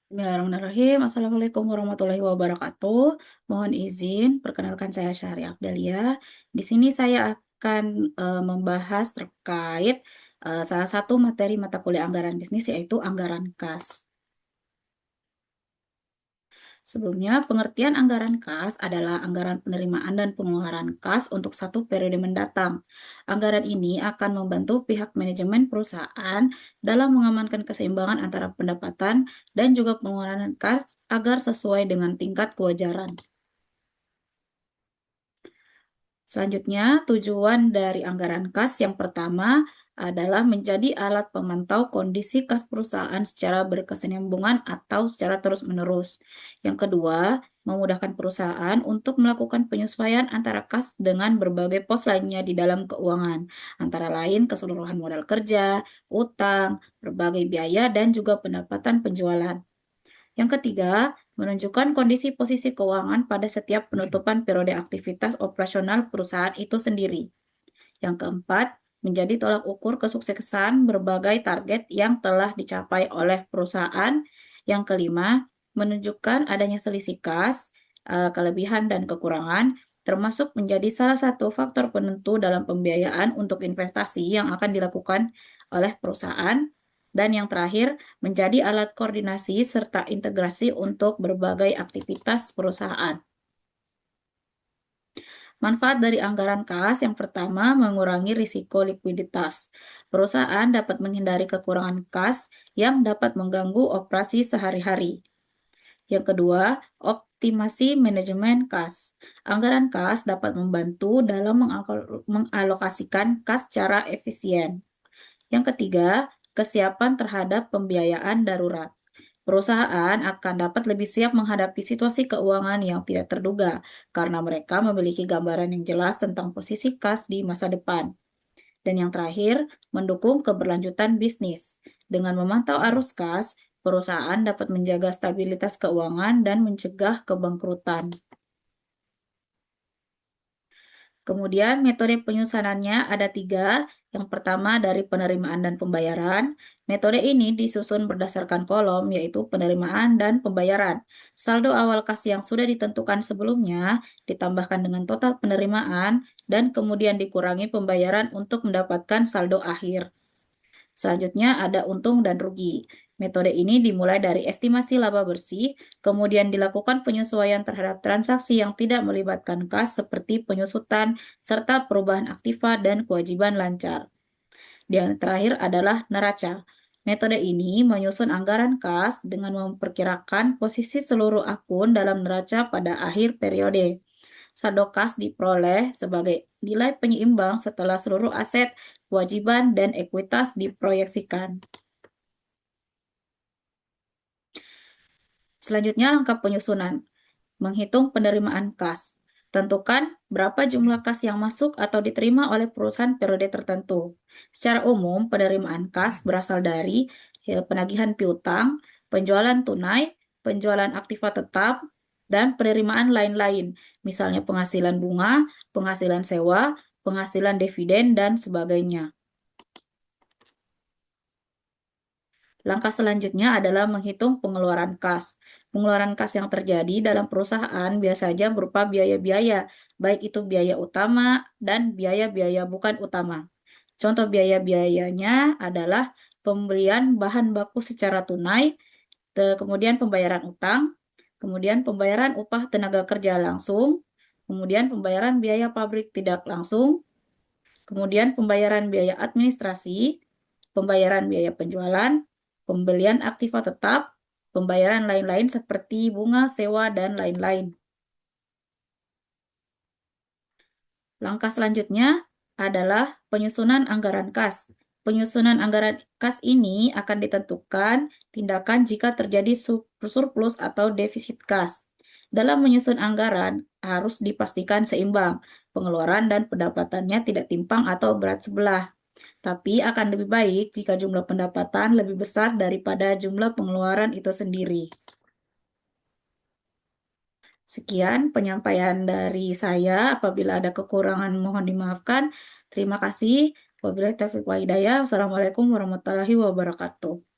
Bismillahirrahmanirrahim. Assalamualaikum warahmatullahi wabarakatuh. Mohon izin, perkenalkan saya Syahri Afdalia. Di sini saya akan membahas terkait salah satu materi mata kuliah anggaran bisnis yaitu anggaran kas. Sebelumnya, pengertian anggaran kas adalah anggaran penerimaan dan pengeluaran kas untuk satu periode mendatang. Anggaran ini akan membantu pihak manajemen perusahaan dalam mengamankan keseimbangan antara pendapatan dan juga pengeluaran kas agar sesuai dengan tingkat kewajaran. Selanjutnya, tujuan dari anggaran kas yang pertama adalah menjadi alat pemantau kondisi kas perusahaan secara berkesinambungan atau secara terus-menerus. Yang kedua, memudahkan perusahaan untuk melakukan penyesuaian antara kas dengan berbagai pos lainnya di dalam keuangan, antara lain keseluruhan modal kerja, utang, berbagai biaya, dan juga pendapatan penjualan. Yang ketiga, menunjukkan kondisi posisi keuangan pada setiap penutupan periode aktivitas operasional perusahaan itu sendiri. Yang keempat, menjadi tolak ukur kesuksesan berbagai target yang telah dicapai oleh perusahaan. Yang kelima, menunjukkan adanya selisih kas, kelebihan dan kekurangan, termasuk menjadi salah satu faktor penentu dalam pembiayaan untuk investasi yang akan dilakukan oleh perusahaan. Dan yang terakhir, menjadi alat koordinasi serta integrasi untuk berbagai aktivitas perusahaan. Manfaat dari anggaran kas yang pertama, mengurangi risiko likuiditas. Perusahaan dapat menghindari kekurangan kas yang dapat mengganggu operasi sehari-hari. Yang kedua, optimasi manajemen kas. Anggaran kas dapat membantu dalam mengalokasikan kas secara efisien. Yang ketiga, kesiapan terhadap pembiayaan darurat. Perusahaan akan dapat lebih siap menghadapi situasi keuangan yang tidak terduga karena mereka memiliki gambaran yang jelas tentang posisi kas di masa depan. Dan yang terakhir, mendukung keberlanjutan bisnis. Dengan memantau arus kas, perusahaan dapat menjaga stabilitas keuangan dan mencegah kebangkrutan. Kemudian metode penyusunannya ada 3. Yang pertama dari penerimaan dan pembayaran. Metode ini disusun berdasarkan kolom, yaitu penerimaan dan pembayaran. Saldo awal kas yang sudah ditentukan sebelumnya ditambahkan dengan total penerimaan dan kemudian dikurangi pembayaran untuk mendapatkan saldo akhir. Selanjutnya ada untung dan rugi. Metode ini dimulai dari estimasi laba bersih, kemudian dilakukan penyesuaian terhadap transaksi yang tidak melibatkan kas seperti penyusutan, serta perubahan aktiva dan kewajiban lancar. Dan terakhir adalah neraca. Metode ini menyusun anggaran kas dengan memperkirakan posisi seluruh akun dalam neraca pada akhir periode. Saldo kas diperoleh sebagai nilai penyeimbang setelah seluruh aset, kewajiban, dan ekuitas diproyeksikan. Selanjutnya langkah penyusunan. Menghitung penerimaan kas. Tentukan berapa jumlah kas yang masuk atau diterima oleh perusahaan periode tertentu. Secara umum, penerimaan kas berasal dari penagihan piutang, penjualan tunai, penjualan aktiva tetap, dan penerimaan lain-lain, misalnya penghasilan bunga, penghasilan sewa, penghasilan dividen, dan sebagainya. Langkah selanjutnya adalah menghitung pengeluaran kas. Pengeluaran kas yang terjadi dalam perusahaan biasanya berupa biaya-biaya, baik itu biaya utama dan biaya-biaya bukan utama. Contoh biaya-biayanya adalah pembelian bahan baku secara tunai, kemudian pembayaran utang, kemudian pembayaran upah tenaga kerja langsung, kemudian pembayaran biaya pabrik tidak langsung, kemudian pembayaran biaya administrasi, pembayaran biaya penjualan, pembelian aktiva tetap, pembayaran lain-lain seperti bunga, sewa, dan lain-lain. Langkah selanjutnya adalah penyusunan anggaran kas. Penyusunan anggaran kas ini akan ditentukan tindakan jika terjadi surplus atau defisit kas. Dalam menyusun anggaran, harus dipastikan seimbang, pengeluaran dan pendapatannya tidak timpang atau berat sebelah. Tapi akan lebih baik jika jumlah pendapatan lebih besar daripada jumlah pengeluaran itu sendiri. Sekian penyampaian dari saya. Apabila ada kekurangan mohon dimaafkan. Terima kasih. Wabillahi taufiq wal hidayah. Wassalamualaikum warahmatullahi wabarakatuh.